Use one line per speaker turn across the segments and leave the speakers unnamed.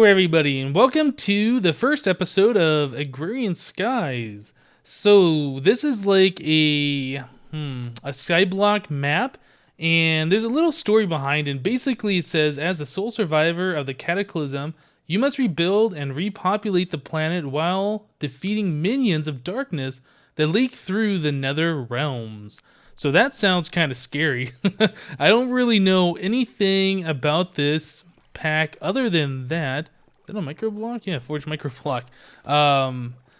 everybody, and welcome to the first episode of Agrarian Skies. So, this is like a skyblock map, and there's a little story behind it. Basically, it says, as the sole survivor of the Cataclysm, you must rebuild and repopulate the planet while defeating minions of darkness that leak through the nether realms. So that sounds kind of scary. I don't really know anything about this pack other than that. Is that a microblock? Yeah, forged microblock.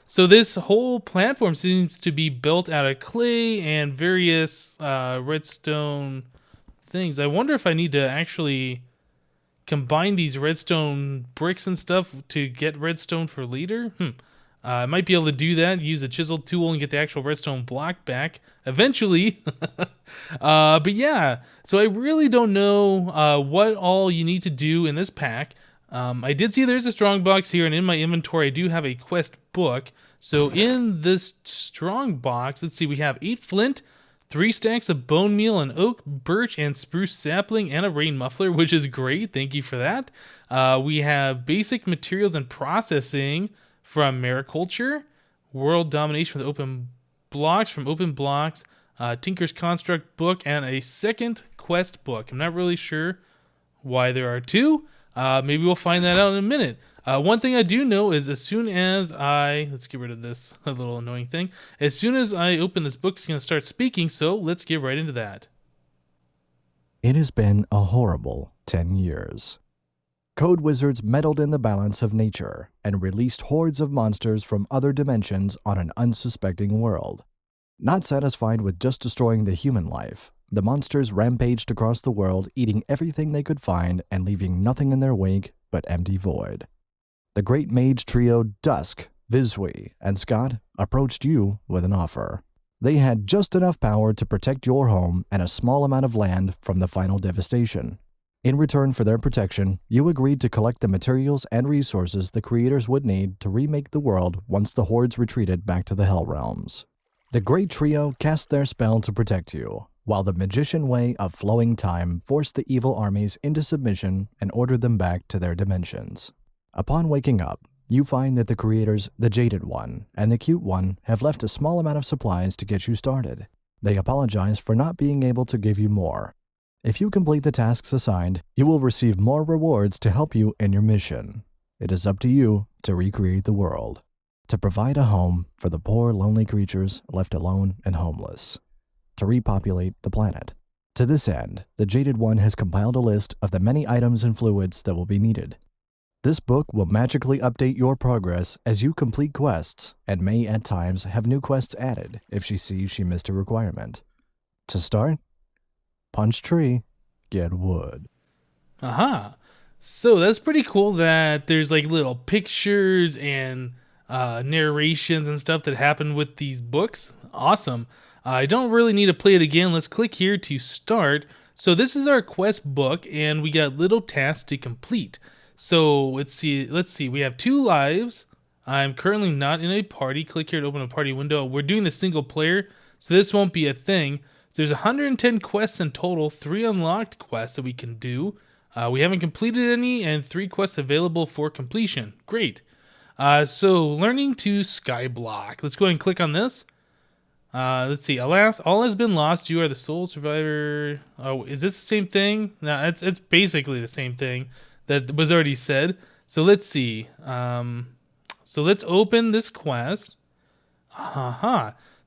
So this whole platform seems to be built out of clay and various redstone things. I wonder if I need to actually combine these redstone bricks and stuff to get redstone for later. I might be able to do that, use a chisel tool and get the actual redstone block back eventually. But yeah, so I really don't know what all you need to do in this pack. I did see there's a strong box here, and in my inventory I do have a quest book. So in this strong box, let's see, we have 8 flint, 3 stacks of bone meal, an oak, birch, and spruce sapling, and a rain muffler, which is great. Thank you for that. We have basic materials and processing from Mariculture, World Domination with Open Blocks from Open Blocks, Tinker's Construct book, and a second quest book. I'm not really sure why there are 2. Maybe we'll find that out in a minute. One thing I do know is as soon as let's get rid of this little annoying thing. As soon as I open this book, it's going to start speaking, so let's get right into that.
It has been a horrible 10 years. Code wizards meddled in the balance of nature and released hordes of monsters from other dimensions on an unsuspecting world. Not satisfied with just destroying the human life, the monsters rampaged across the world, eating everything they could find and leaving nothing in their wake but empty void. The great mage trio Dusk, Vizsui, and Scott approached you with an offer. They had just enough power to protect your home and a small amount of land from the final devastation. In return for their protection, you agreed to collect the materials and resources the creators would need to remake the world once the hordes retreated back to the Hell Realms. The great trio cast their spell to protect you, while the magician way of flowing time forced the evil armies into submission and ordered them back to their dimensions. Upon waking up, you find that the creators, the Jaded One and the Cute One, have left a small amount of supplies to get you started. They apologize for not being able to give you more. If you complete the tasks assigned, you will receive more rewards to help you in your mission. It is up to you to recreate the world, to provide a home for the poor, lonely creatures left alone and homeless, to repopulate the planet. To this end, the Jaded One has compiled a list of the many items and fluids that will be needed. This book will magically update your progress as you complete quests, and may at times have new quests added if she sees she missed a requirement. To start, punch tree, get wood.
Aha. So that's pretty cool that there's like little pictures and narrations and stuff that happen with these books. Awesome. I don't really need to play it again. Let's click here to start. So this is our quest book, and we got little tasks to complete. So let's see. We have 2 lives. I'm currently not in a party. Click here to open a party window. We're doing the single player, so this won't be a thing. There's 110 quests in total, 3 unlocked quests that we can do. We haven't completed any, and 3 quests available for completion. Great. So learning to skyblock. Let's go ahead and click on this. Let's see. Alas, all has been lost. You are the sole survivor. Oh, is this the same thing? No, it's basically the same thing that was already said. So let's see. So let's open this quest.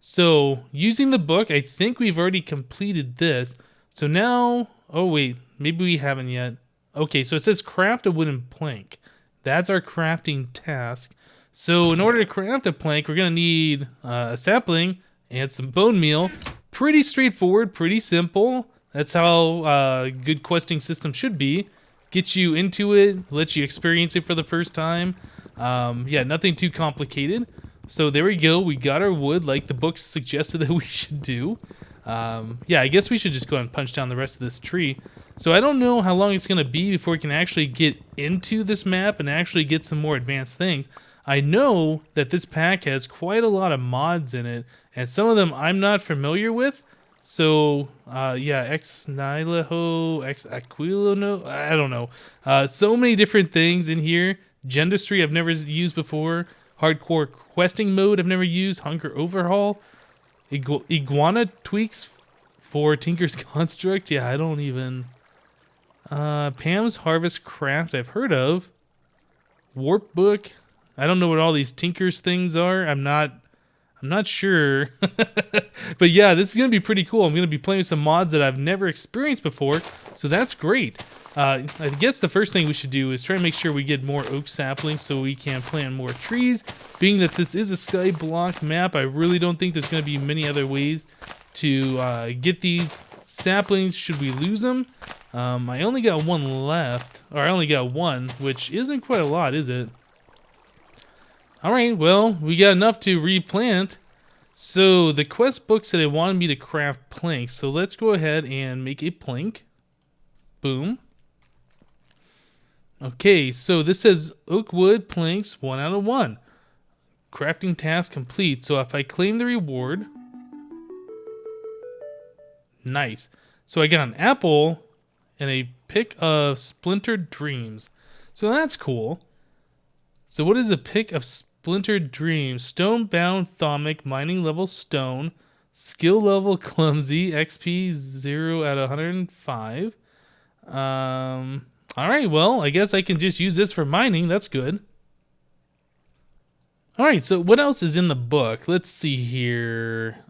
So using the book, I think we've already completed this. So now, oh wait, maybe we haven't yet. Okay, so it says craft a wooden plank. That's our crafting task. So in order to craft a plank, we're gonna need a sapling and some bone meal. Pretty straightforward, pretty simple. That's how good questing system should be. Get you into it, let you experience it for the first time. Yeah, nothing too complicated. So there we go. We got our wood like the book suggested that we should do. Yeah, I guess we should just go ahead and punch down the rest of this tree. So I don't know how long it's going to be before we can actually get into this map and actually get some more advanced things. I know that this pack has quite a lot of mods in it, and some of them I'm not familiar with. So, yeah, Ex Nihilo, Ex Aquilo, no, I don't know. So many different things in here Gendustry I've never used before. Hardcore questing mode I've never used. Hunger Overhaul. Iguana tweaks for Tinker's Construct. Yeah, I don't even... Pam's Harvest Craft I've heard of. Warp Book. I don't know what all these Tinker's things are. I'm not sure. But yeah, this is going to be pretty cool. I'm going to be playing with some mods that I've never experienced before, so that's great. I guess the first thing we should do is try to make sure we get more oak saplings so we can plant more trees. Being that this is a Skyblock map, I really don't think there's going to be many other ways to get these saplings should we lose them. I only got one left, or I only got one, which isn't quite a lot, is it? Alright, well, we got enough to replant. So the quest book said it wanted me to craft planks, so let's go ahead and make a plank. Boom. Okay, so this says oak wood planks 1 out of 1. Crafting task complete. So if I claim the reward, nice. So I got an apple and a pick of splintered dreams. So that's cool. So what is a pick of splintered dreams? Stone bound thaumic, mining level stone, skill level clumsy, XP 0 out of 105. Alright, well, I guess I can just use this for mining. That's good. Alright, so what else is in the book? Let's see here.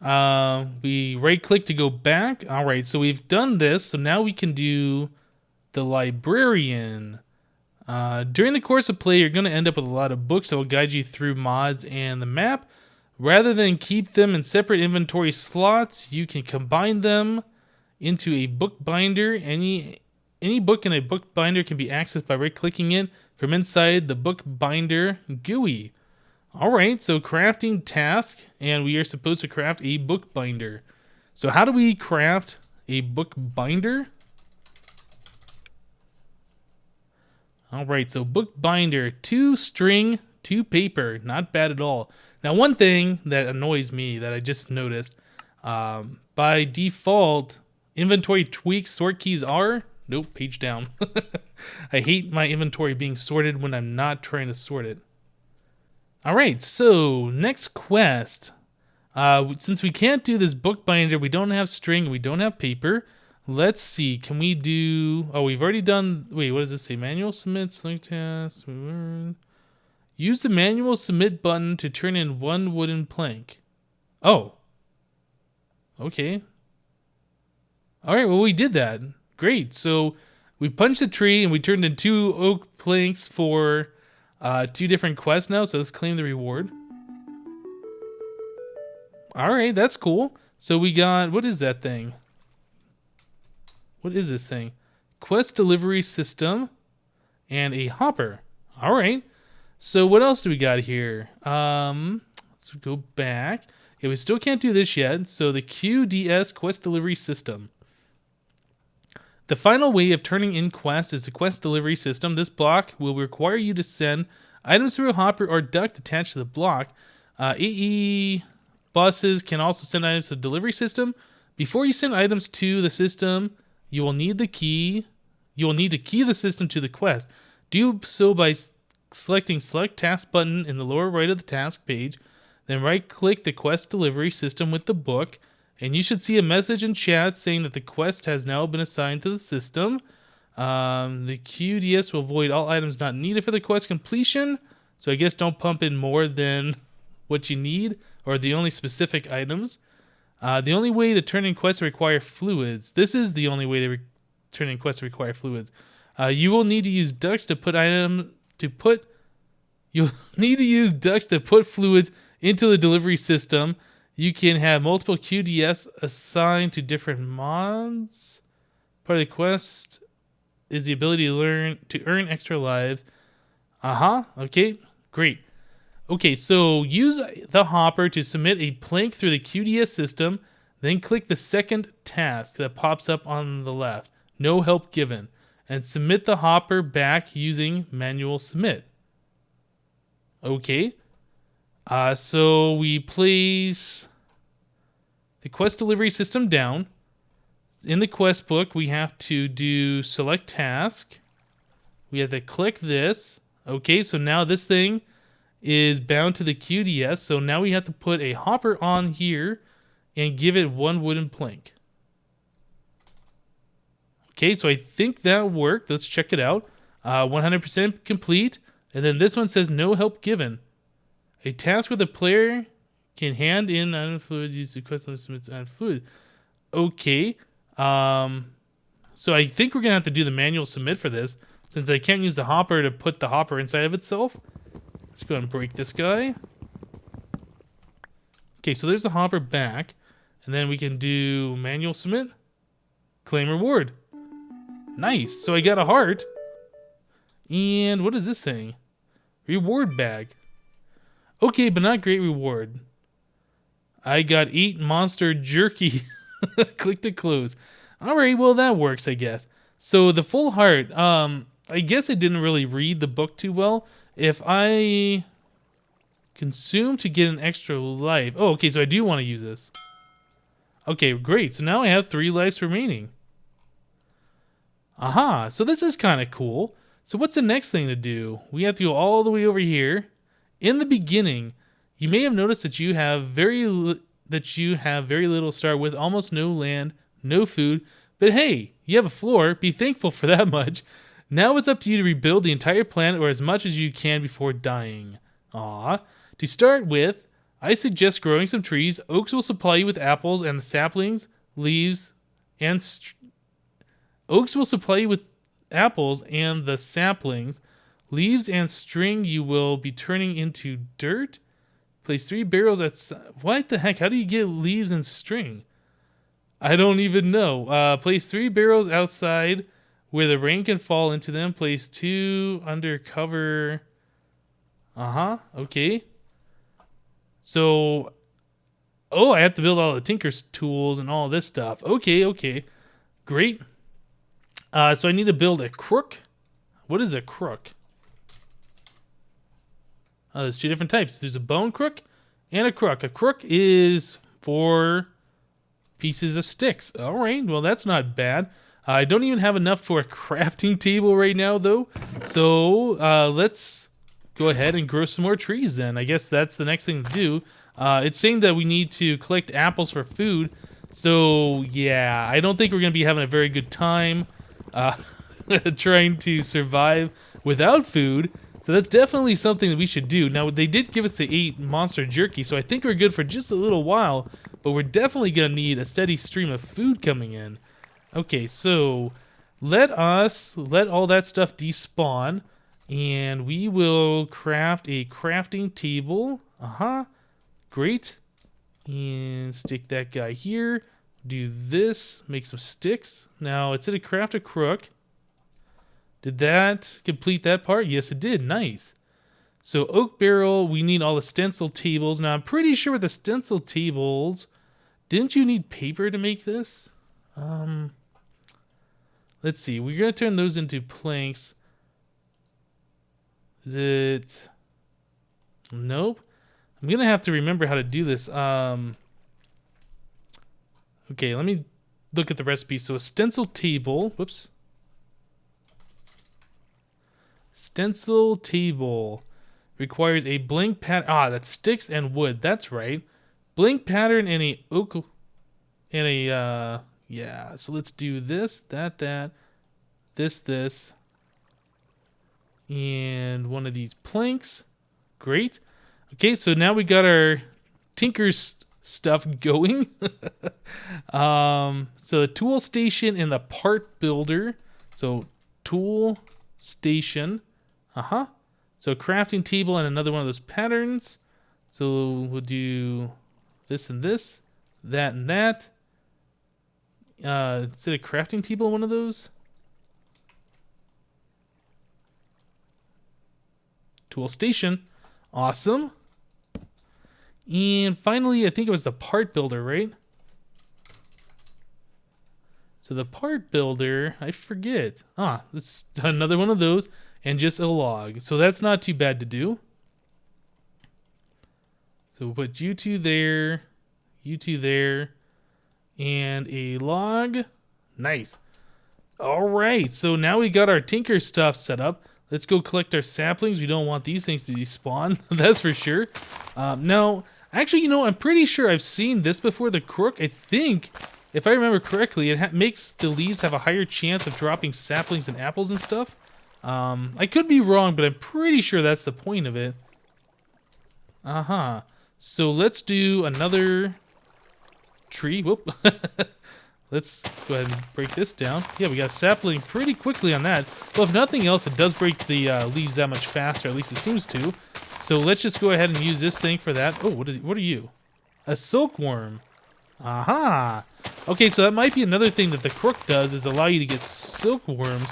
We right-click to go back. Alright, so we've done this. So now we can do the librarian. During the course of play, you're going to end up with a lot of books that will guide you through mods and the map. Rather than keep them in separate inventory slots, you can combine them into a book binder. Any book in a book binder can be accessed by right-clicking it from inside the book binder GUI. Alright, so crafting task, and we are supposed to craft a book binder. So how do we craft a book binder? Alright, so book binder, 2 string, 2 paper, not bad at all. Now one thing that annoys me that I just noticed, by default, inventory tweaks sort keys are... Nope, page down. I hate my inventory being sorted when I'm not trying to sort it. Alright, so next quest. Since we can't do this book binder, we don't have string, we don't have paper. Let's see, can we do... Oh, we've already done... Wait, what does this say? Manual submit, select task. Use the manual submit button to turn in 1 wooden plank. Oh. Okay. Alright, well we did that. Great, so we punched a tree and we turned in 2 oak planks for 2 different quests now, so let's claim the reward. Alright, that's cool. So we got, what is that thing? What is this thing? Quest delivery system and a hopper. Alright, so what else do we got here? Let's go back. Yeah, we still can't do this yet, so the QDS quest delivery system. The final way of turning in quests is the quest delivery system. This block will require you to send items through a hopper or duct attached to the block. AE bosses can also send items to the delivery system. Before you send items to the system, you will need to key the system to the quest. Do so by selecting Select Task button in the lower right of the task page. Then right-click the quest delivery system with the book. And you should see a message in chat saying that the quest has now been assigned to the system. The QDS will avoid all items not needed for the quest completion. So I guess don't pump in more than what you need, or the only specific items. The only way to turn in quests require fluids. This is the only way to turn in quests require fluids. You will need to use ducts to put You'll need to use ducts to put fluids into the delivery system. You can have multiple QDS assigned to different mods. Part of the quest is the ability to earn extra lives. Okay, great. Okay, so use the hopper to submit a plank through the QDS system, then click the second task that pops up on the left. No help given. And submit the hopper back using manual submit. Okay. So we place the quest delivery system down. In the quest book, we have to do select task. We have to click this. Okay, so now this thing is bound to the QDS. So now we have to put a hopper on here and give it one wooden plank. Okay, so I think that worked. Let's check it out. 100% complete. And then this one says no help given. A task where the player can hand in item fluid, use the custom submit item fluid. Okay. So I think we're going to have to do the manual submit for this, since I can't use the hopper to put the hopper inside of itself. Let's go ahead and break this guy. Okay, so there's the hopper back. And then we can do manual submit. Claim reward. Nice. So I got a heart. And what is this thing? Reward bag. Okay, but not great reward. I got 8 monster jerky. Click to close. Alright, well that works, I guess. So the full heart, I guess I didn't really read the book too well. If I consume to get an extra life. Oh, okay, so I do want to use this. Okay, great. So now I have 3 lives remaining. Aha, so this is kind of cool. So what's the next thing to do? We have to go all the way over here. In the beginning, you may have noticed that you have very little start with, almost no land, no food. But hey, you have a floor. Be thankful for that much. Now it's up to you to rebuild the entire planet or as much as you can before dying. To start with, I suggest growing some trees. Oaks will supply you with apples and the saplings, leaves, and oaks will supply you with apples and the saplings, leaves, and string you will be turning into dirt. Place 3 barrels at... What the heck? How do you get leaves and string? I don't even know. Place 3 barrels outside where the rain can fall into them. Place 2 under cover. Okay. So... Oh, I have to build all the Tinker's tools and all this stuff. Okay. Great. So I need to build a crook. What is a crook? There's 2 different types. There's a bone crook and a crook. A crook is 4 pieces of sticks. All right, well, that's not bad. I don't even have enough for a crafting table right now, though. So let's go ahead and grow some more trees then. I guess that's the next thing to do. It's saying that we need to collect apples for food. So, yeah, I don't think we're going to be having a very good time trying to survive without food. So that's definitely something that we should do. Now, they did give us the 8 monster jerky, so I think we're good for just a little while, but we're definitely going to need a steady stream of food coming in. Okay, so let all that stuff despawn, and we will craft a crafting table. Great. And stick that guy here. Do this, make some sticks. Now, it said to craft a crook. Did that complete that part? Yes, it did. Nice. So oak barrel, we need all the stencil tables. Now, I'm pretty sure with the stencil tables, didn't you need paper to make this? Let's see. We're going to turn those into planks. Is it... Nope. I'm going to have to remember how to do this. Okay, let me look at the recipe. So a stencil table. Whoops. Stencil table requires a blank pattern. That's sticks and wood. That's right. Blank pattern and a oak and a yeah. So let's do this, that, this, and one of these planks. Great. Okay, so now we got our Tinker's stuff going. So the tool station and the part builder. So tool station. So a crafting table and another one of those patterns. So we'll do this and this, that and that. Is it a crafting table, one of those? Tool station. Awesome. And finally, I think it was the part builder, right? So the part builder, I forget. It's another one of those and just a log. So that's not too bad to do. So we'll put you two there, and a log. Nice. All right, so now we got our Tinker stuff set up. Let's go collect our saplings. We don't want these things to despawn. That's for sure. Now, actually, I'm pretty sure I've seen this before. The crook, I think, if I remember correctly, it makes the leaves have a higher chance of dropping saplings and apples and stuff. I could be wrong, but I'm pretty sure that's the point of it. So let's do another tree. Whoop. Let's go ahead and break this down. Yeah, we got a sapling pretty quickly on that. Well, if nothing else, it does break the leaves that much faster. At least it seems to. So let's just go ahead and use this thing for that. Oh, what are you? A silkworm. Aha. Okay, so that might be another thing that the crook does, is allow you to get silkworms.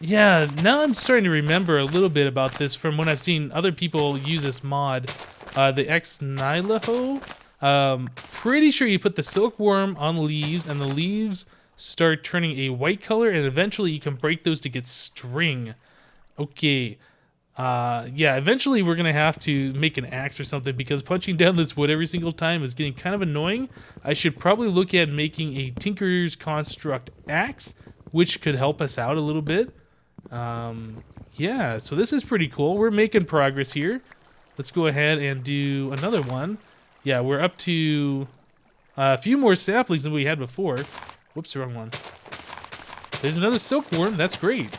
Yeah, now I'm starting to remember a little bit about this from when I've seen other people use this mod. The X-Nilaho. Pretty sure you put the silkworm on leaves, and the leaves start turning a white color, and eventually you can break those to get string. Okay. Yeah, eventually we're gonna have to make an axe or something, because punching down this wood every single time is getting kind of annoying. I should probably look at making a Tinker's Construct axe, which could help us out a little bit. Yeah, so this is pretty cool. We're making progress here. Let's go ahead and do another one. Yeah, we're up to a few more saplings than we had before. Whoops, wrong one. There's another silkworm. That's great.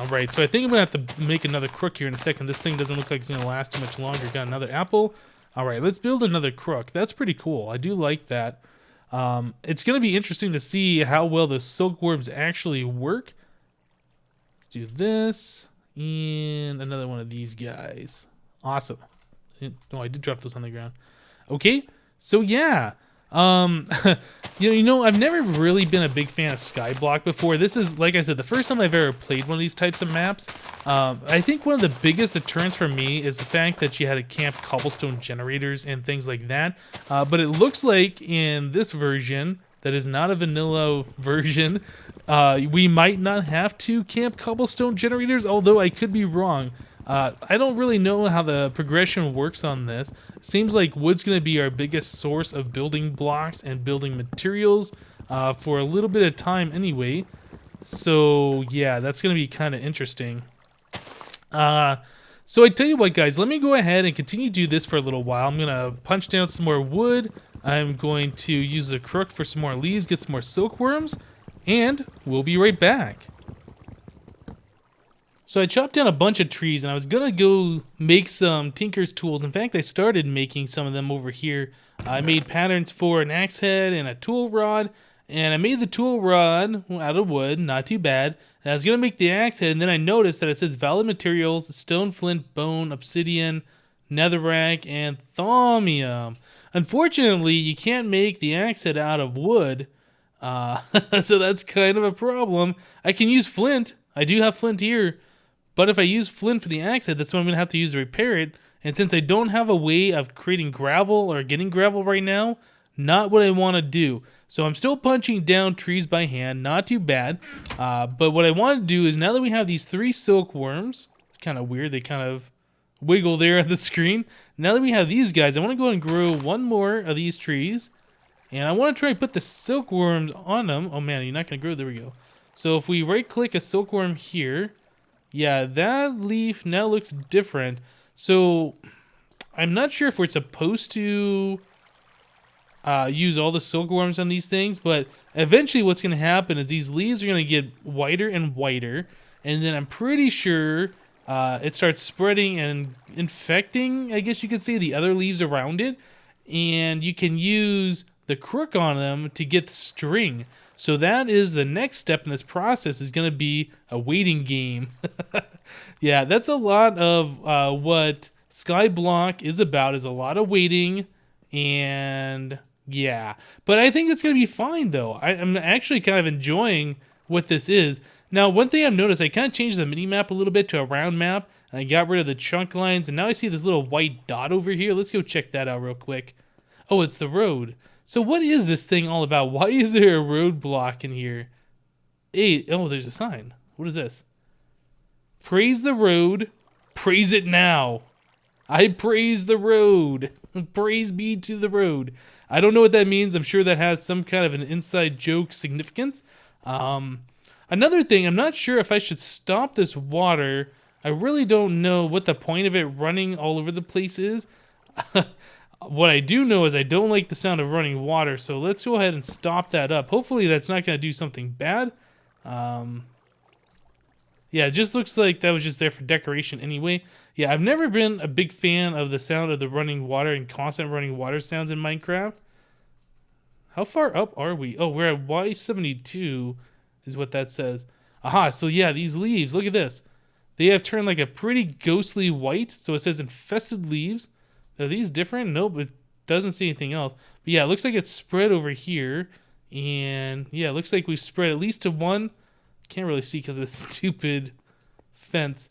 All right, so I think I'm going to have to make another crook here in a second. This thing doesn't look like it's going to last too much longer. Got another apple. All right, let's build another crook. That's pretty cool. I do like that. It's going to be interesting to see how well the silkworms actually work. Let's do this. And another one of these guys. Awesome. No, I did drop those on the ground. Okay, so yeah. I've never really been a big fan of Skyblock before. This is, like I said, the first time I've ever played one of these types of maps. I think one of the biggest deterrents for me is the fact that you had to camp cobblestone generators and things like that. But it looks like in this version, that is not a vanilla version, we might not have to camp cobblestone generators, although I could be wrong. I don't really know how the progression works on this. Seems like wood's going to be our biggest source of building blocks and building materials for a little bit of time anyway. So yeah, that's going to be kind of interesting. So I tell you what, guys, let me go ahead and continue to do this for a little while. I'm going to punch down some more wood. I'm going to use the crook for some more leaves, get some more silkworms, and we'll be right back. So I chopped down a bunch of trees, and I was gonna go make some Tinker's tools. In fact, I started making some of them over here. I made patterns for an axe head and a tool rod, and I made the tool rod out of wood, not too bad. And I was gonna make the axe head, and then I noticed that it says valid materials: stone, flint, bone, obsidian, netherrack, and thaumium. Unfortunately, you can't make the axe head out of wood, so that's kind of a problem. I can use flint. I do have flint here. But if I use flint for the axe head, that's what I'm going to have to use to repair it. And since I don't have a way of creating gravel or getting gravel right now, not what I want to do. So I'm still punching down trees by hand, not too bad. But what I want to do is, now that we have these 3 silkworms, it's kind of weird, they kind of wiggle there on the screen. Now that we have these guys, I want to go and grow one more of these trees. And I want to try and put the silkworms on them. Oh man, you're not going to grow, there we go. So if we right click a silkworm here, yeah, that leaf now looks different. So I'm not sure if we're supposed to use all the silkworms on these things, but eventually what's going to happen is these leaves are going to get whiter and whiter, and then I'm pretty sure it starts spreading and infecting, I guess you could say, the other leaves around it, and you can use the crook on them to get string. So that is the next step in this process, is going to be a waiting game. Yeah, that's a lot of what Skyblock is about, is a lot of waiting, and yeah. But I think it's going to be fine, though. I'm actually kind of enjoying what this is. Now, one thing I've noticed, I kind of changed the mini-map a little bit to a round map, and I got rid of the chunk lines, and now I see this little white dot over here. Let's go check that out real quick. Oh, it's the road. So what is this thing all about? Why is there a roadblock in here? Hey, oh, there's a sign. What is this? Praise the road. Praise it now. I praise the road. Praise be to the road. I don't know what that means. I'm sure that has some kind of an inside joke significance. Another thing, I'm not sure if I should stop this water. I really don't know what the point of it running all over the place is. What I do know is I don't like the sound of running water, so let's go ahead and stop that up. Hopefully that's not going to do something bad. Yeah, it just looks like that was just there for decoration anyway. Yeah, I've never been a big fan of the sound of the running water and constant running water sounds in Minecraft. How far up are we? Oh, we're at Y72 is what that says. Aha, so yeah, these leaves, look at this. They have turned like a pretty ghostly white, so it says infested leaves. Are these different? Nope, it doesn't say anything else. But yeah, it looks like it's spread over here. And yeah, it looks like we've spread at least to one. Can't really see because of the stupid fence.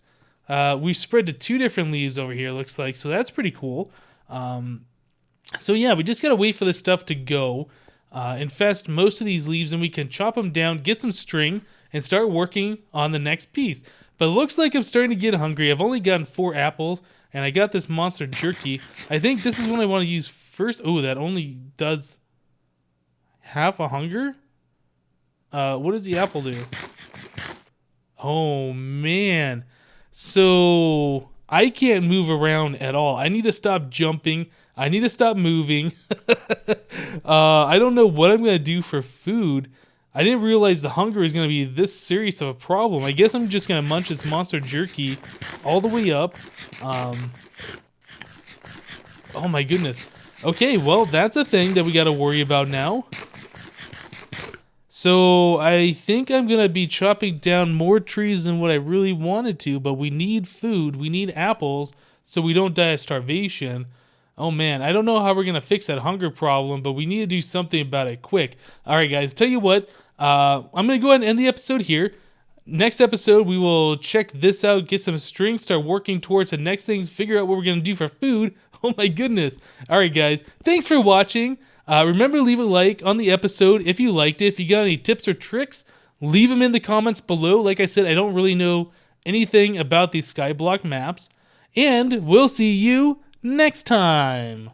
We've spread to 2 different leaves over here, looks like. So that's pretty cool. So yeah, we just gotta wait for this stuff to go. Infest most of these leaves, and we can chop them down, get some string, and start working on the next piece. But it looks like I'm starting to get hungry. I've only gotten 4 apples, and I got this monster jerky. I think this is what I want to use first. Oh, that only does half a hunger? What does the apple do? Oh, man. So I can't move around at all. I need to stop jumping. I need to stop moving. I don't know what I'm going to do for food. I didn't realize the hunger is going to be this serious of a problem. I guess I'm just going to munch this monster jerky all the way up. Oh my goodness. Okay, well, that's a thing that we got to worry about now. So I think I'm going to be chopping down more trees than what I really wanted to, but we need food. We need apples so we don't die of starvation. Oh man, I don't know how we're going to fix that hunger problem, but we need to do something about it quick. All right, guys, tell you what, I'm going to go ahead and end the episode here. Next episode, we will check this out, get some string, start working towards the next things, figure out what we're going to do for food. Oh my goodness. All right, guys, thanks for watching. Remember to leave a like on the episode if you liked it. If you got any tips or tricks, leave them in the comments below. Like I said, I don't really know anything about these Skyblock maps. And we'll see you next time.